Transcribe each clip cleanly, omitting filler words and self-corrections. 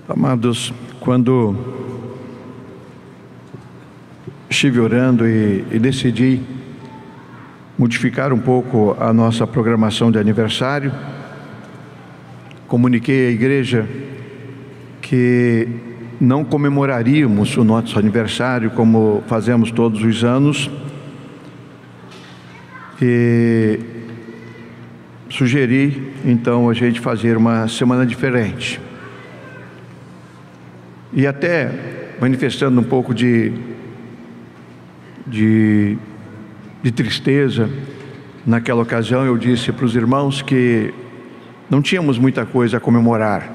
Amados, quando estive orando e decidi modificar um pouco a nossa programação de aniversário, comuniquei à igreja que não comemoraríamos o nosso aniversário como fazemos todos os anos, e sugeri então a gente fazer uma semana diferente. E até manifestando um pouco de tristeza, naquela ocasião eu disse para os irmãos que não tínhamos muita coisa a comemorar,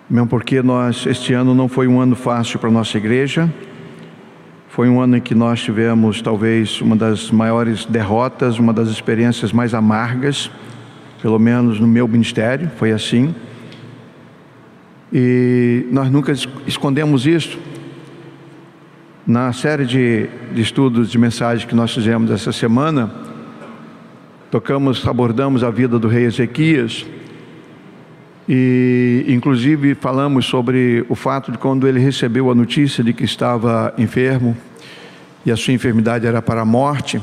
mesmo porque este ano não foi um ano fácil para a nossa igreja. Foi um ano em que nós tivemos talvez uma das maiores derrotas, uma das experiências mais amargas, pelo menos no meu ministério, foi assim. E nós nunca escondemos isso. Na série de estudos de mensagens que nós fizemos essa semana, abordamos a vida do rei Ezequias, e inclusive falamos sobre o fato de quando ele recebeu a notícia de que estava enfermo e a sua enfermidade era para a morte.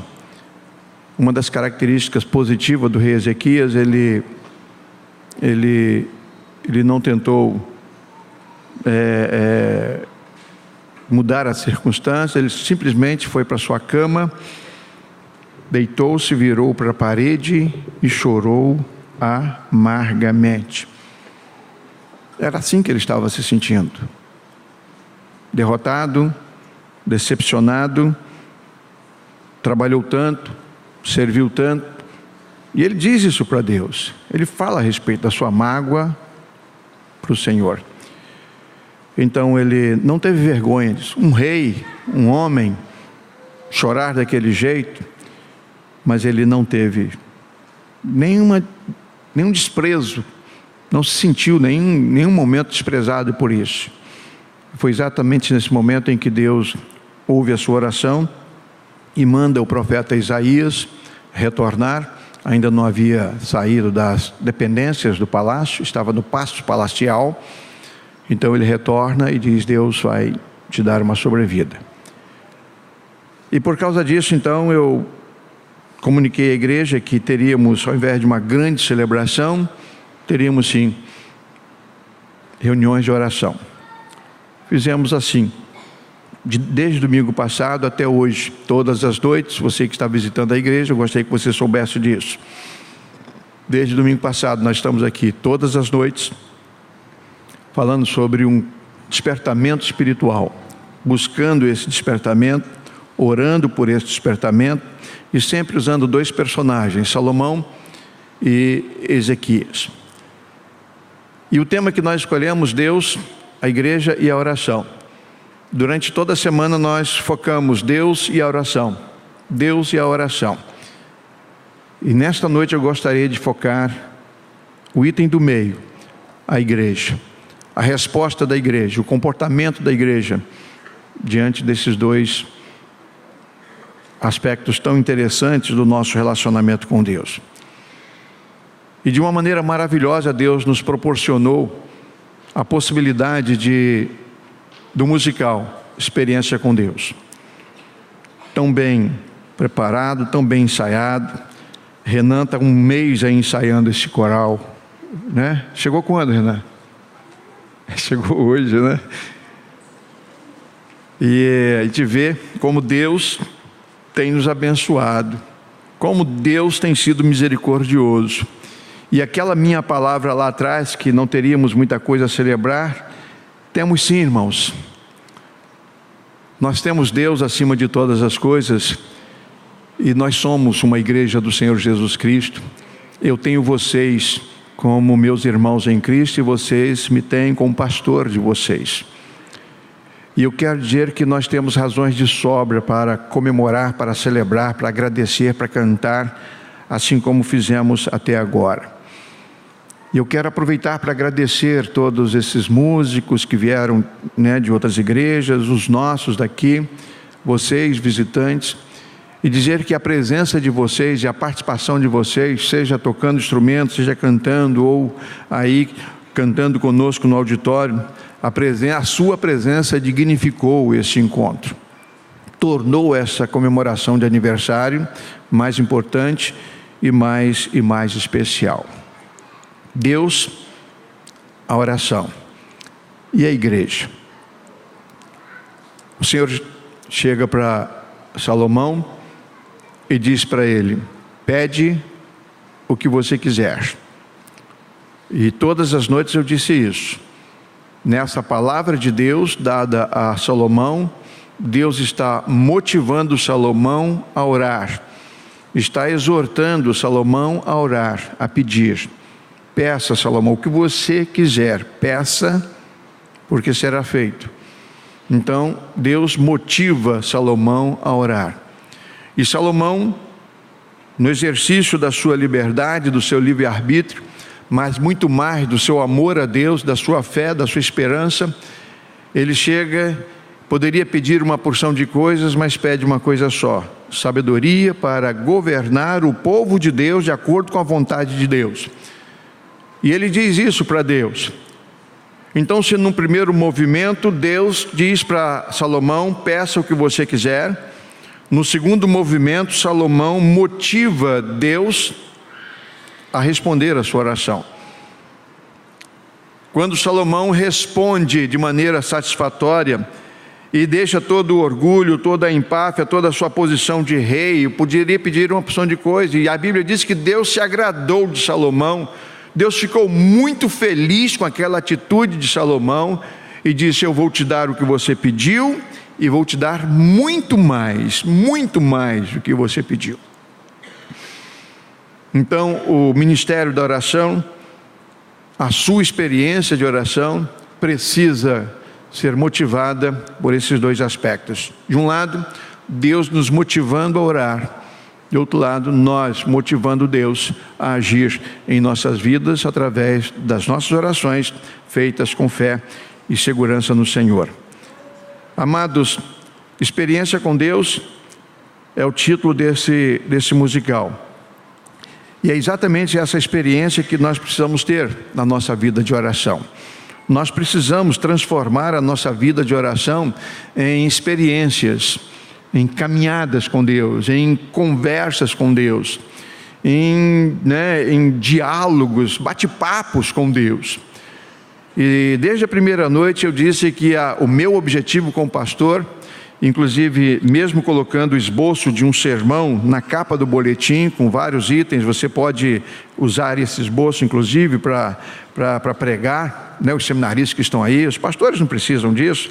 Uma das características positivas do rei Ezequias, ele não tentou mudar as circunstâncias. Ele simplesmente foi para sua cama, deitou-se, virou para a parede e chorou amargamente. Era assim que ele estava se sentindo, derrotado, decepcionado. Trabalhou tanto, serviu tanto, e ele diz isso para Deus. Ele fala a respeito da sua mágoa para o Senhor. Então ele não teve vergonha disso. Um rei, um homem, chorar daquele jeito, mas ele não teve nenhum desprezo, não se sentiu nenhum momento desprezado por isso. Foi exatamente nesse momento em que Deus ouve a sua oração e manda o profeta Isaías retornar. Ainda não havia saído das dependências do palácio, estava no pasto palacial. Então ele retorna e diz: Deus vai te dar uma sobrevida. E por causa disso, então, eu comuniquei à igreja que teríamos, ao invés de uma grande celebração, teríamos sim reuniões de oração. Fizemos assim, desde domingo passado até hoje, todas as noites. Você que está visitando a igreja, eu gostaria que você soubesse disso. Desde domingo passado nós estamos aqui todas as noites, falando sobre um despertamento espiritual, buscando esse despertamento, orando por esse despertamento, e sempre usando dois personagens, Salomão e Ezequias. E o tema que nós escolhemos: Deus, a igreja e a oração. Durante toda a semana nós focamos Deus e a oração, Deus e a oração. E nesta noite eu gostaria de focar o item do meio, a igreja, a resposta da igreja, o comportamento da igreja diante desses dois aspectos tão interessantes do nosso relacionamento com Deus. E de uma maneira maravilhosa Deus nos proporcionou a possibilidade do musical Experiência com Deus. Tão bem preparado, tão bem ensaiado. Renan está um mês aí ensaiando esse coral, né? Chegou quando, Renan? Chegou hoje, né? E a gente vê como Deus tem nos abençoado, como Deus tem sido misericordioso. E aquela minha palavra lá atrás, que não teríamos muita coisa a celebrar, temos sim, irmãos. Nós temos Deus acima de todas as coisas, e nós somos uma igreja do Senhor Jesus Cristo. Eu tenho vocês como meus irmãos em Cristo, e vocês me têm como pastor de vocês. E eu quero dizer que nós temos razões de sobra para comemorar, para celebrar, para agradecer, para cantar, assim como fizemos até agora. E eu quero aproveitar para agradecer todos esses músicos que vieram, né, de outras igrejas, os nossos daqui, vocês visitantes, e dizer que a presença de vocês e a participação de vocês, seja tocando instrumentos, seja cantando, ou aí cantando conosco no auditório, a sua presença dignificou esse encontro, tornou essa comemoração de aniversário mais importante e mais especial. Deus, a oração e a igreja. O Senhor chega para Salomão e diz para ele: pede o que você quiser. E todas as noites eu disse isso. Nessa palavra de Deus dada a Salomão, Deus está motivando Salomão a orar, está exortando Salomão a orar, a pedir. Peça, Salomão, o que você quiser, peça, porque será feito. Então Deus motiva Salomão a orar. E Salomão, no exercício da sua liberdade, do seu livre-arbítrio, mas muito mais do seu amor a Deus, da sua fé, da sua esperança, ele poderia pedir uma porção de coisas, mas pede uma coisa só: sabedoria para governar o povo de Deus de acordo com a vontade de Deus. E ele diz isso para Deus. Então, se num primeiro movimento Deus diz para Salomão: peça o que você quiser, no segundo movimento Salomão motiva Deus a responder a sua oração. Quando Salomão responde de maneira satisfatória e deixa todo o orgulho, toda a empáfia, toda a sua posição de rei, poderia pedir uma porção de coisas, e a Bíblia diz que Deus se agradou de Salomão. Deus ficou muito feliz com aquela atitude de Salomão e disse: eu vou te dar o que você pediu e vou te dar muito mais do que você pediu. Então, o ministério da oração, a sua experiência de oração, precisa ser motivada por esses dois aspectos. De um lado, Deus nos motivando a orar. De outro lado, nós motivando Deus a agir em nossas vidas através das nossas orações feitas com fé e segurança no Senhor. Amados, experiência com Deus é o título desse musical. E é exatamente essa experiência que nós precisamos ter na nossa vida de oração. Nós precisamos transformar a nossa vida de oração em experiências, em caminhadas com Deus, em conversas com Deus, em diálogos, bate-papos com Deus. E desde a primeira noite eu disse que o meu objetivo como pastor, inclusive mesmo colocando o esboço de um sermão na capa do boletim com vários itens, você pode usar esse esboço inclusive para pregar, os seminaristas que estão aí, os pastores não precisam disso,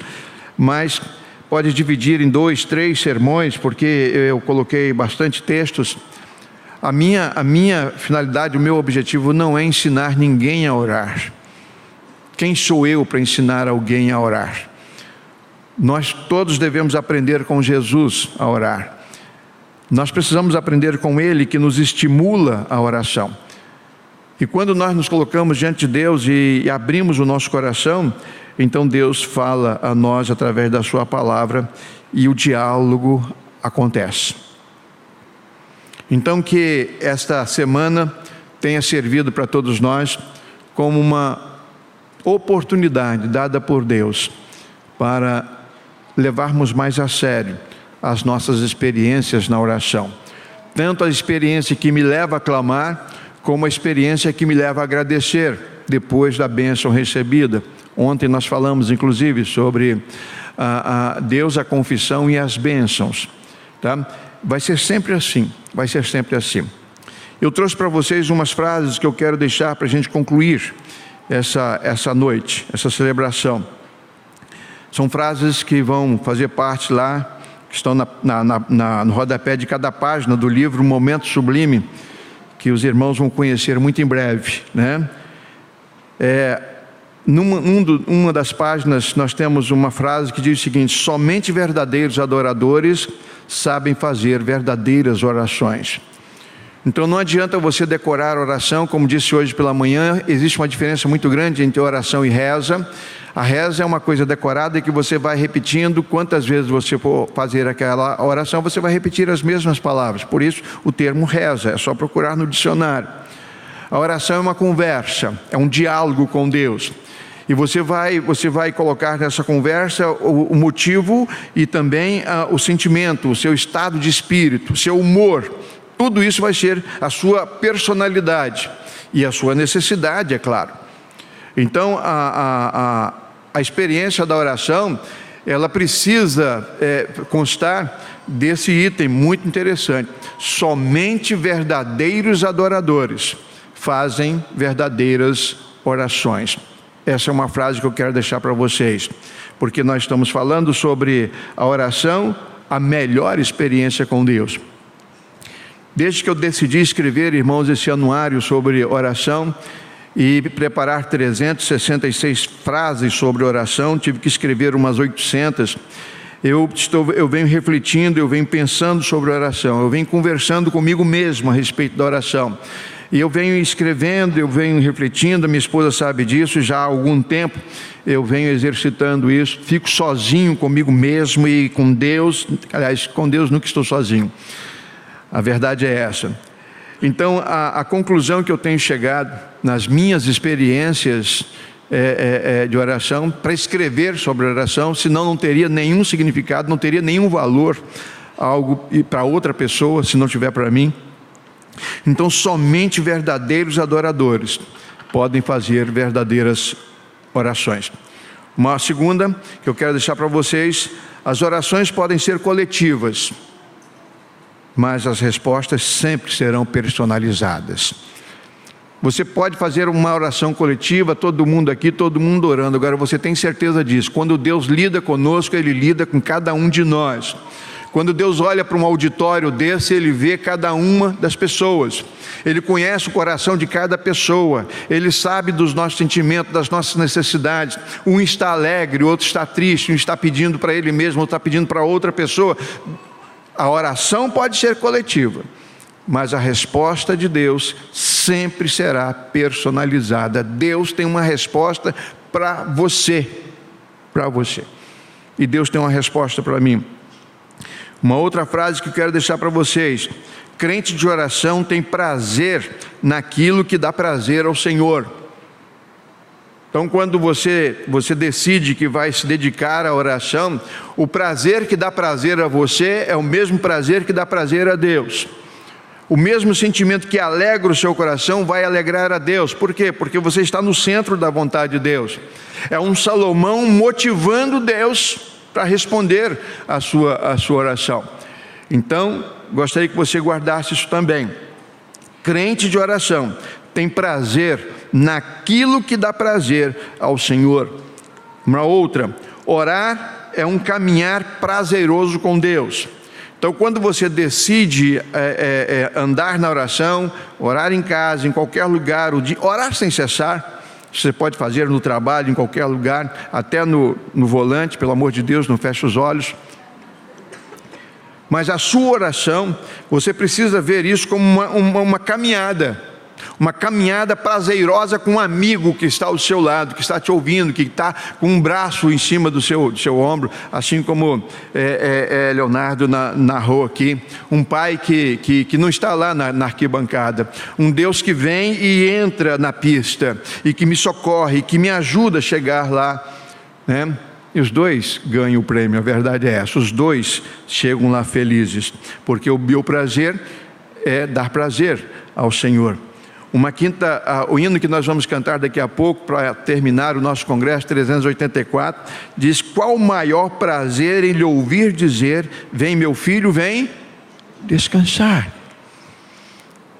mas pode dividir em 2, 3 sermões, porque eu coloquei bastante textos. A minha finalidade, o meu objetivo não é ensinar ninguém a orar. Quem sou eu para ensinar alguém a orar? Nós todos devemos aprender com Jesus a orar. Nós precisamos aprender com Ele, que nos estimula a oração. E quando nós nos colocamos diante de Deus e abrimos o nosso coração, então Deus fala a nós através da sua palavra e o diálogo acontece. Então que esta semana tenha servido para todos nós como uma oportunidade dada por Deus para levarmos mais a sério as nossas experiências na oração. Tanto a experiência que me leva a clamar, como a experiência que me leva a agradecer depois da bênção recebida. Ontem nós falamos inclusive sobre Deus, a confissão e as bênçãos, tá? Vai ser sempre assim, vai ser sempre assim. Eu trouxe para vocês umas frases que eu quero deixar para a gente concluir essa noite, essa celebração. São frases que vão fazer parte lá, que estão no rodapé de cada página do livro Momento Sublime, que os irmãos vão conhecer muito em breve, né? Numa das páginas nós temos uma frase que diz o seguinte: somente verdadeiros adoradores sabem fazer verdadeiras orações. Então não adianta você decorar a oração, como disse hoje pela manhã, existe uma diferença muito grande entre oração e reza. A reza é uma coisa decorada que você vai repetindo, quantas vezes você for fazer aquela oração, você vai repetir as mesmas palavras, por isso o termo reza, é só procurar no dicionário. A oração é uma conversa, é um diálogo com Deus. E você vai colocar nessa conversa o motivo e também o sentimento, o seu estado de espírito, o seu humor. Tudo isso vai ser a sua personalidade e a sua necessidade, é claro. Então, a experiência da oração, ela precisa constar desse item muito interessante. Somente verdadeiros adoradores fazem verdadeiras orações. Essa é uma frase que eu quero deixar para vocês, porque nós estamos falando sobre a oração, a melhor experiência com Deus. Desde que eu decidi escrever, irmãos, esse anuário sobre oração e preparar 366 frases sobre oração, tive que escrever umas 800. Eu venho refletindo, eu venho pensando sobre oração, eu venho conversando comigo mesmo a respeito da oração. E eu venho escrevendo, eu venho refletindo, minha esposa sabe disso, já há algum tempo eu venho exercitando isso, fico sozinho comigo mesmo e com Deus. Aliás, com Deus nunca estou sozinho, a verdade é essa. Então, a conclusão que eu tenho chegado nas minhas experiências de oração, para escrever sobre oração, senão não teria nenhum significado, não teria nenhum valor, algo para outra pessoa, se não tiver para mim. Então, somente verdadeiros adoradores podem fazer verdadeiras orações. Uma segunda que eu quero deixar para vocês: as orações podem ser coletivas, mas as respostas sempre serão personalizadas. Você pode fazer uma oração coletiva, todo mundo aqui, todo mundo orando. Agora, você tem certeza disso? Quando Deus lida conosco, Ele lida com cada um de nós. Quando Deus olha para um auditório desse, Ele vê cada uma das pessoas. Ele conhece o coração de cada pessoa. Ele sabe dos nossos sentimentos, das nossas necessidades. Um está alegre, o outro está triste. Um está pedindo para ele mesmo, outro está pedindo para outra pessoa. A oração pode ser coletiva, mas a resposta de Deus sempre será personalizada. Deus tem uma resposta para você. Para você. E Deus tem uma resposta para mim. Uma outra frase que eu quero deixar para vocês: crente de oração tem prazer naquilo que dá prazer ao Senhor. Então, quando você decide que vai se dedicar à oração, o prazer que dá prazer a você é o mesmo prazer que dá prazer a Deus. O mesmo sentimento que alegra o seu coração vai alegrar a Deus. Por quê? Porque você está no centro da vontade de Deus. É um Salomão motivando Deus para responder a sua oração. Então, gostaria que você guardasse isso também. Crente de oração tem prazer naquilo que dá prazer ao Senhor. Uma outra: orar é um caminhar prazeroso com Deus. Então, quando você decide andar na oração, orar em casa, em qualquer lugar, orar sem cessar, você pode fazer no trabalho, em qualquer lugar, até no volante, pelo amor de Deus, não feche os olhos. Mas a sua oração, você precisa ver isso como uma caminhada. Uma caminhada prazerosa com um amigo que está ao seu lado, que está te ouvindo, que está com um braço em cima do seu ombro, assim como Leonardo narrou aqui. Um pai que não está lá na arquibancada. Um Deus que vem e entra na pista e que me socorre, que me ajuda a chegar lá, né? E os dois ganham o prêmio, a verdade é essa. Os dois chegam lá felizes, porque o meu prazer é dar prazer ao Senhor. O hino que nós vamos cantar daqui a pouco, para terminar o nosso congresso 384, diz: qual o maior prazer em lhe ouvir dizer: vem meu filho, vem descansar.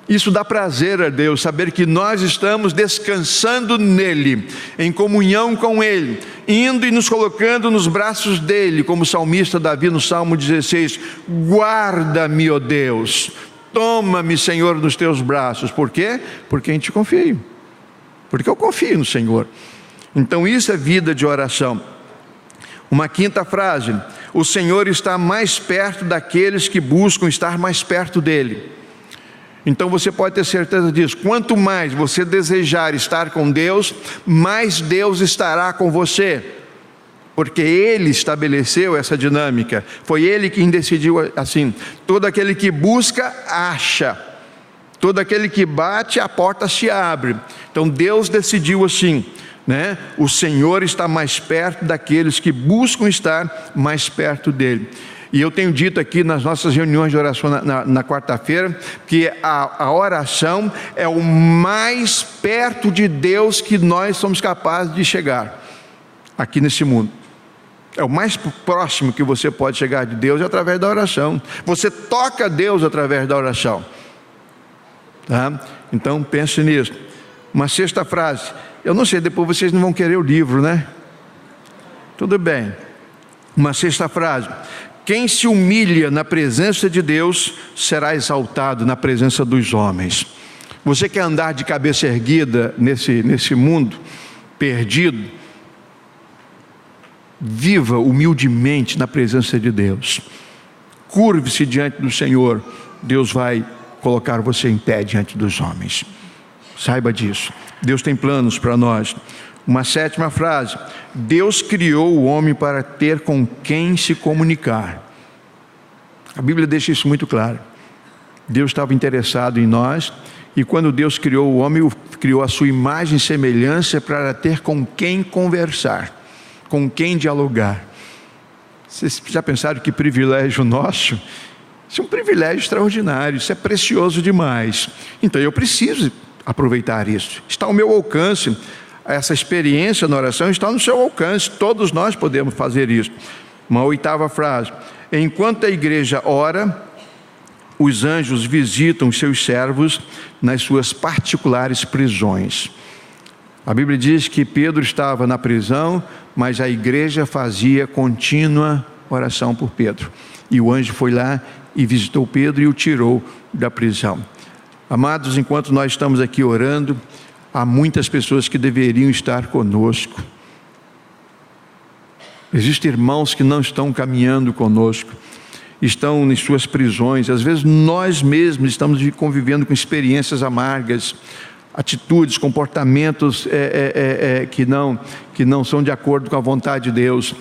Isso dá prazer a Deus, saber que nós estamos descansando nele, em comunhão com ele, indo e nos colocando nos braços dele, como o salmista Davi no Salmo 16: guarda-me, ó Deus, toma-me, Senhor, nos teus braços. Por quê? Porque em ti confio, porque eu confio no Senhor. Então isso é vida de oração. Uma quinta frase: o Senhor está mais perto daqueles que buscam estar mais perto dele. Então você pode ter certeza disso. Quanto mais você desejar estar com Deus, mais Deus estará com você, porque Ele estabeleceu essa dinâmica. Foi Ele quem decidiu assim: todo aquele que busca, acha. Todo aquele que bate, a porta se abre. Então Deus decidiu assim, né? O Senhor está mais perto daqueles que buscam estar mais perto dele. E eu tenho dito aqui nas nossas reuniões de oração na quarta-feira, que a oração é o mais perto de Deus que nós somos capazes de chegar aqui nesse mundo. É o mais próximo que você pode chegar de Deus, é através da oração. Você toca Deus através da oração, tá? Então pense nisso. Uma sexta frase, eu não sei, depois vocês não vão querer o livro, né? Tudo bem. Uma sexta frase: quem se humilha na presença de Deus será exaltado na presença dos homens. Você quer andar de cabeça erguida nesse mundo perdido? Viva humildemente na presença de Deus. Curve-se diante do Senhor. Deus vai colocar você em pé diante dos homens. Saiba disso. Deus tem planos para nós. Uma sétima frase: Deus criou o homem para ter com quem se comunicar. A Bíblia deixa isso muito claro. Deus estava interessado em nós, e quando Deus criou o homem, criou a sua imagem e semelhança para ter com quem conversar, com quem dialogar. Vocês já pensaram que privilégio nosso? Isso é um privilégio extraordinário, isso é precioso demais. Então eu preciso aproveitar isso. Está ao meu alcance. Essa experiência na oração está no seu alcance. Todos nós podemos fazer isso. Uma oitava frase: enquanto a igreja ora, os anjos visitam os seus servos nas suas particulares prisões. A Bíblia diz que Pedro estava na prisão, mas a igreja fazia contínua oração por Pedro. E o anjo foi lá e visitou Pedro e o tirou da prisão. Amados, enquanto nós estamos aqui orando, há muitas pessoas que deveriam estar conosco. Existem irmãos que não estão caminhando conosco, estão em suas prisões. Às vezes nós mesmos estamos convivendo com experiências amargas, atitudes, comportamentos que não são de acordo com a vontade de Deus.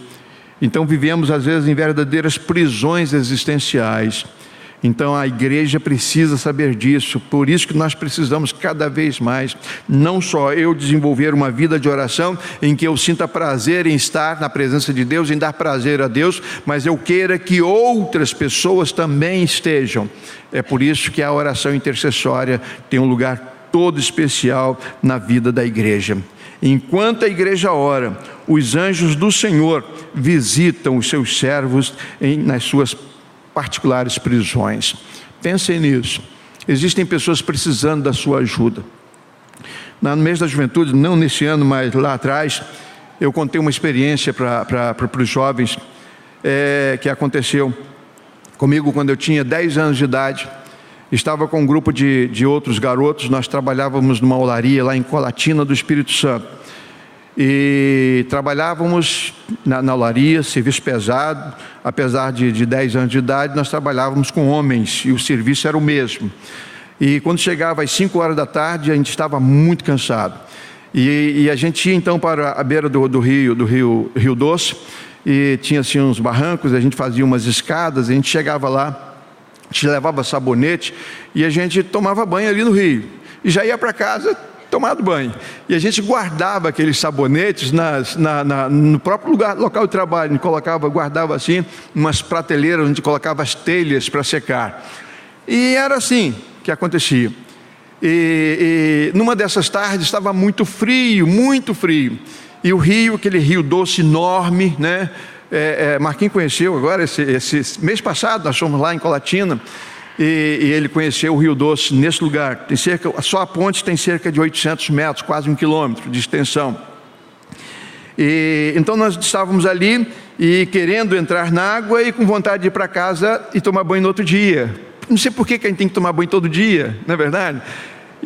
Então vivemos às vezes em verdadeiras prisões existenciais. Então a igreja precisa saber disso. Por isso que nós precisamos cada vez mais, não só eu desenvolver uma vida de oração em que eu sinta prazer em estar na presença de Deus, em dar prazer a Deus, mas eu queira que outras pessoas também estejam. É por isso que a oração intercessória tem um lugar todo especial na vida da igreja. Enquanto a igreja ora, os anjos do Senhor visitam os seus servos nas suas particulares prisões. Pensem nisso. Existem pessoas precisando da sua ajuda. No mês da juventude, não nesse ano, mas lá atrás, eu contei uma experiência para os jovens que aconteceu comigo quando eu tinha 10 anos de idade. Estava com um grupo de outros garotos. Nós trabalhávamos numa olaria lá em Colatina do Espírito Santo. E trabalhávamos na olaria, serviço pesado. Apesar de 10 anos de idade, nós trabalhávamos com homens e o serviço era o mesmo. E quando chegava às 5 horas da tarde, a gente estava muito cansado. E a gente ia então para a beira do Rio Doce, e tinha assim uns barrancos, a gente fazia umas escadas, a gente chegava lá, a gente levava sabonete e a gente tomava banho ali no rio. E já ia para casa tomado banho. E a gente guardava aqueles sabonetes no próprio local de trabalho. A gente guardava assim, umas prateleiras onde a gente colocava as telhas para secar. E era assim que acontecia. E numa dessas tardes estava muito frio. E o rio, aquele rio doce enorme, né? Marquinhos conheceu agora, esse mês passado, nós fomos lá em Colatina, e ele conheceu o Rio Doce nesse lugar. Só a ponte tem cerca de 800 metros, quase 1 quilômetro de extensão. Então nós estávamos ali, e querendo entrar na água, e com vontade de ir para casa e tomar banho no outro dia. Não sei por que a gente tem que tomar banho todo dia, não é verdade?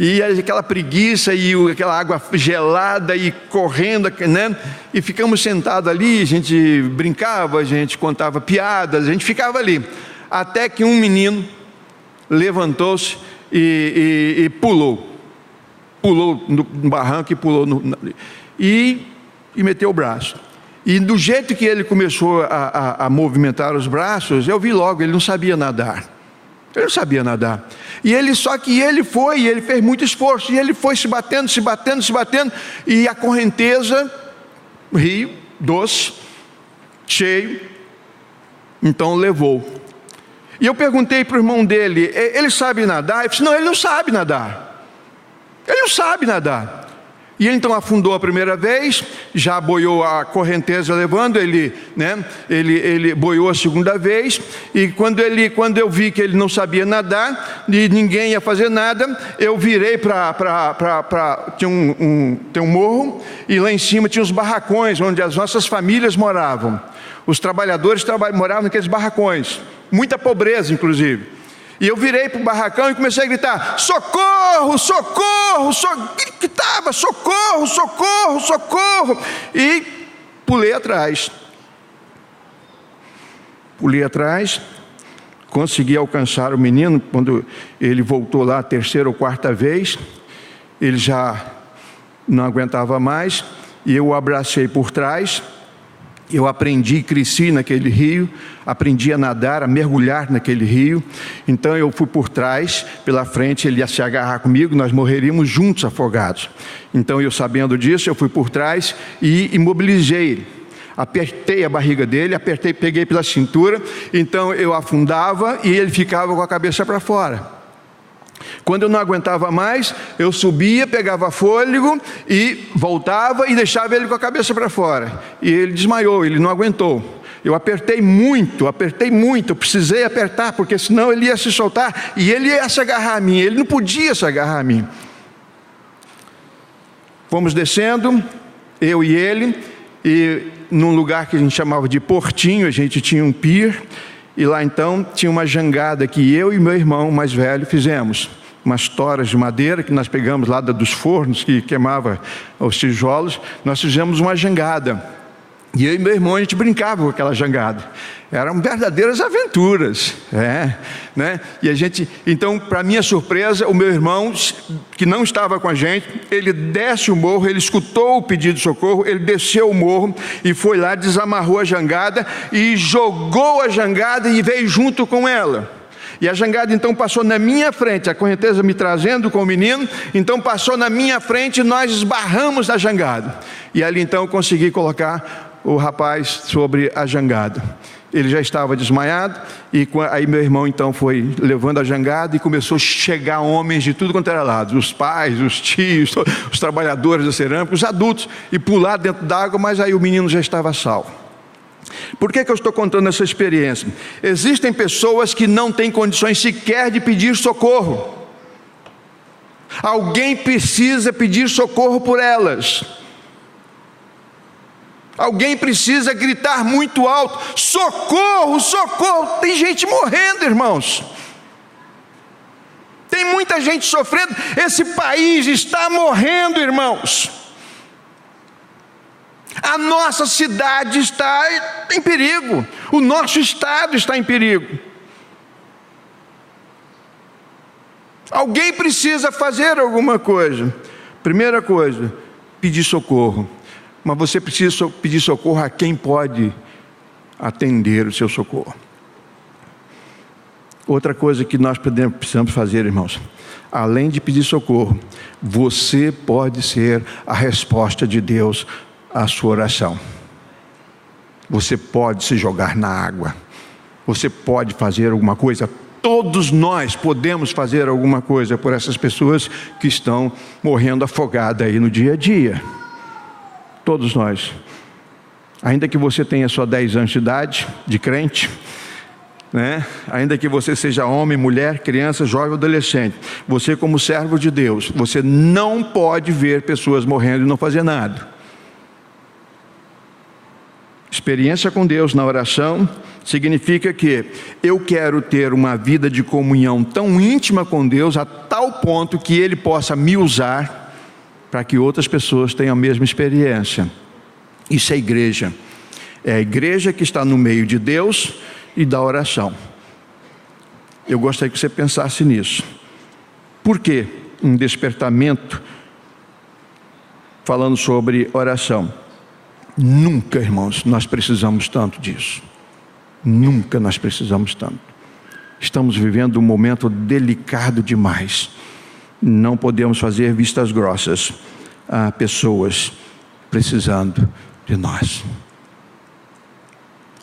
E aquela preguiça e aquela água gelada e correndo, né? E ficamos sentados ali, a gente brincava, a gente contava piadas, a gente ficava ali. Até que um menino levantou-se e pulou no barranco e meteu o braço. E do jeito que ele começou a movimentar os braços, eu vi logo, ele não sabia nadar. Ele não sabia nadar. Só que ele fez muito esforço, e ele foi se batendo, e a correnteza, rio, doce, cheio, então levou. E eu perguntei para o irmão dele, ele sabe nadar? Ele disse, não, ele não sabe nadar. Ele não sabe nadar. E ele então afundou a primeira vez, já boiou a correnteza levando, ele boiou a segunda vez, e quando eu vi que ele não sabia nadar, e ninguém ia fazer nada, eu virei tem um morro, e lá em cima tinha os barracões, onde as nossas famílias moravam. Os trabalhadores moravam naqueles barracões, muita pobreza inclusive. E eu virei para o barracão e comecei a gritar, socorro, socorro, gritava, socorro, socorro, socorro, e pulei atrás, consegui alcançar o menino. Quando ele voltou lá a terceira ou quarta vez, ele já não aguentava mais, e eu o abracei por trás. Eu aprendi e cresci naquele rio, aprendi a nadar, a mergulhar naquele rio. Então eu fui por trás, pela frente ele ia se agarrar comigo, nós morreríamos juntos afogados. Então eu, sabendo disso, eu fui por trás e imobilizei ele. Apertei a barriga dele, peguei pela cintura, então eu afundava e ele ficava com a cabeça para fora. Quando eu não aguentava mais, eu subia, pegava fôlego e voltava e deixava ele com a cabeça para fora. E ele desmaiou, ele não aguentou. Eu apertei muito, eu precisei apertar, porque senão ele ia se soltar e ele ia se agarrar a mim, ele não podia se agarrar a mim. Fomos descendo, eu e ele, e num lugar que a gente chamava de Portinho, a gente tinha um pier, e lá então tinha uma jangada que eu e meu irmão mais velho fizemos. Umas toras de madeira que nós pegamos lá dos fornos que queimava os tijolos. Nós fizemos uma jangada. E eu e meu irmão, a gente brincava com aquela jangada. Eram verdadeiras aventuras. E a gente, então, para minha surpresa, o meu irmão, que não estava com a gente, ele desce o morro, ele escutou o pedido de socorro, ele desceu o morro e foi lá, desamarrou a jangada e jogou a jangada e veio junto com ela. E a jangada então passou na minha frente, a correnteza me trazendo com o menino, então passou na minha frente e nós esbarramos na jangada. E ali então eu consegui colocar o rapaz sobre a jangada. Ele já estava desmaiado, e aí meu irmão então foi levando a jangada e começou a chegar homens de tudo quanto era lado, os pais, os tios, os trabalhadores da cerâmica, os adultos, e pular dentro d'água, mas aí o menino já estava salvo. Por que eu estou contando essa experiência? Existem pessoas que não têm condições sequer de pedir socorro. Alguém precisa pedir socorro por elas. Alguém precisa gritar muito alto, socorro, socorro. Tem gente morrendo, irmãos. Tem muita gente sofrendo. Esse país está morrendo, irmãos. A nossa cidade está em perigo. O nosso estado está em perigo. Alguém precisa fazer alguma coisa. Primeira coisa, pedir socorro. Mas você precisa pedir socorro a quem pode atender o seu socorro. Outra coisa que nós precisamos fazer, irmãos, além de pedir socorro, você pode ser a resposta de Deus à sua oração. Você pode se jogar na água. Você pode fazer alguma coisa. Todos nós podemos fazer alguma coisa por essas pessoas que estão morrendo afogadas aí no dia a dia. Todos nós. Ainda que você tenha só 10 anos de idade, de crente, ainda que você seja homem, mulher, criança, jovem ou adolescente, você como servo de Deus, você não pode ver pessoas morrendo e não fazer nada. Experiência com Deus na oração significa que eu quero ter uma vida de comunhão tão íntima com Deus, a tal ponto que Ele possa me usar para que outras pessoas tenham a mesma experiência. Isso é igreja. É a igreja que está no meio de Deus e da oração. Eu gostaria que você pensasse nisso. Por que um despertamento falando sobre oração? Nunca, irmãos, nós precisamos tanto disso. Nunca nós precisamos tanto. Estamos vivendo um momento delicado demais. Não podemos fazer vistas grossas. Há pessoas precisando de nós.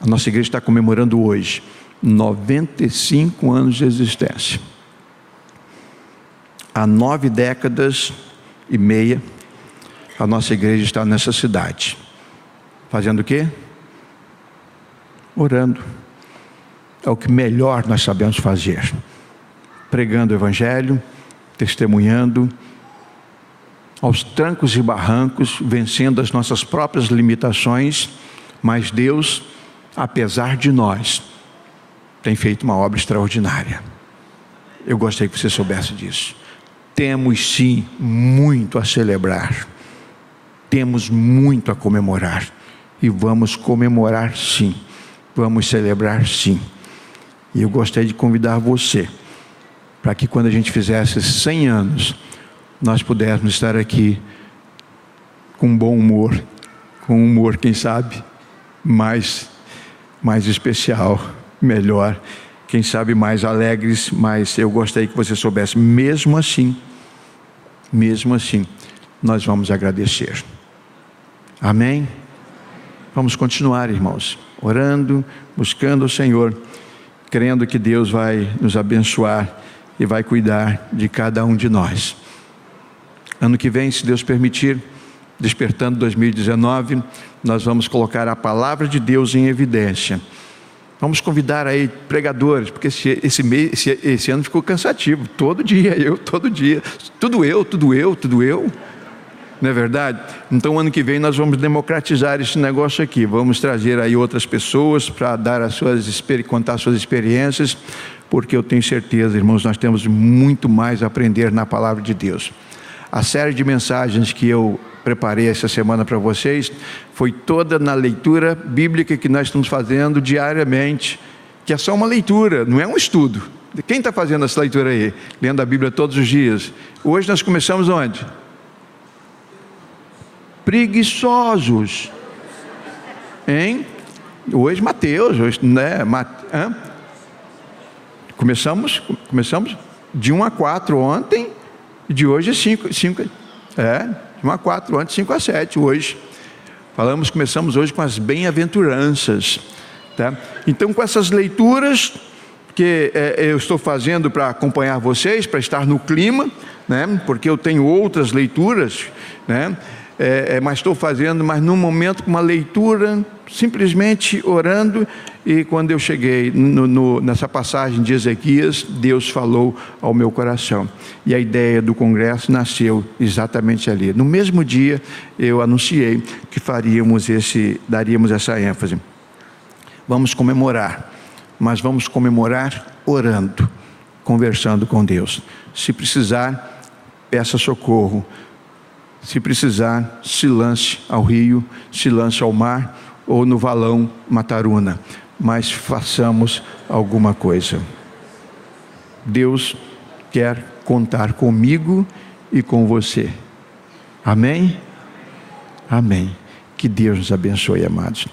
A nossa igreja está comemorando hoje 95 anos de existência. Há 9 décadas e meia, a nossa igreja está nessa cidade. Fazendo o quê? Orando. É o que melhor nós sabemos fazer. Pregando o evangelho, testemunhando, aos trancos e barrancos, vencendo as nossas próprias limitações, mas Deus, apesar de nós, tem feito uma obra extraordinária. Eu gostaria que você soubesse disso. Temos sim muito a celebrar, temos muito a comemorar, e vamos comemorar sim, vamos celebrar sim. E eu gostaria de convidar você, para que quando a gente fizesse 100 anos, nós pudéssemos estar aqui com bom humor, com humor, quem sabe, mais especial, melhor, quem sabe mais alegres, mas eu gostaria que você soubesse, mesmo assim, nós vamos agradecer. Amém? Vamos continuar, irmãos, orando, buscando o Senhor, crendo que Deus vai nos abençoar e vai cuidar de cada um de nós. Ano que vem, se Deus permitir, Despertando 2019, nós vamos colocar a palavra de Deus em evidência. Vamos convidar aí pregadores, porque esse ano ficou cansativo. Todo dia, tudo eu. Não é verdade? Então, ano que vem nós vamos democratizar esse negócio aqui. Vamos trazer aí outras pessoas para dar contar suas experiências, porque eu tenho certeza, irmãos, nós temos muito mais a aprender na palavra de Deus. A série de mensagens que eu preparei essa semana para vocês foi toda na leitura bíblica que nós estamos fazendo diariamente, que é só uma leitura, não é um estudo. Quem está fazendo essa leitura aí? Lendo a Bíblia todos os dias. Hoje nós começamos onde? Preguiçosos. Hein? Hoje Mateus, né? Começamos de 1 a 4 ontem, e de hoje 5. De 1 a 4 ontem, 5 a 7 hoje. Começamos hoje com as bem-aventuranças, tá? Então, com essas leituras que eu estou fazendo para acompanhar vocês, para estar no clima, né? Porque eu tenho outras leituras, né? Mas estou fazendo, mas num momento com uma leitura, simplesmente orando. E quando eu cheguei nessa passagem de Ezequias, Deus falou ao meu coração, e a ideia do congresso nasceu exatamente ali. No mesmo dia eu anunciei que daríamos essa ênfase. Vamos comemorar, mas vamos comemorar orando, conversando com Deus. Se precisar, peça socorro. Se precisar, se lance ao rio, se lance ao mar ou no valão Mataruna, mas façamos alguma coisa. Deus quer contar comigo e com você. Amém? Amém. Que Deus nos abençoe, amados.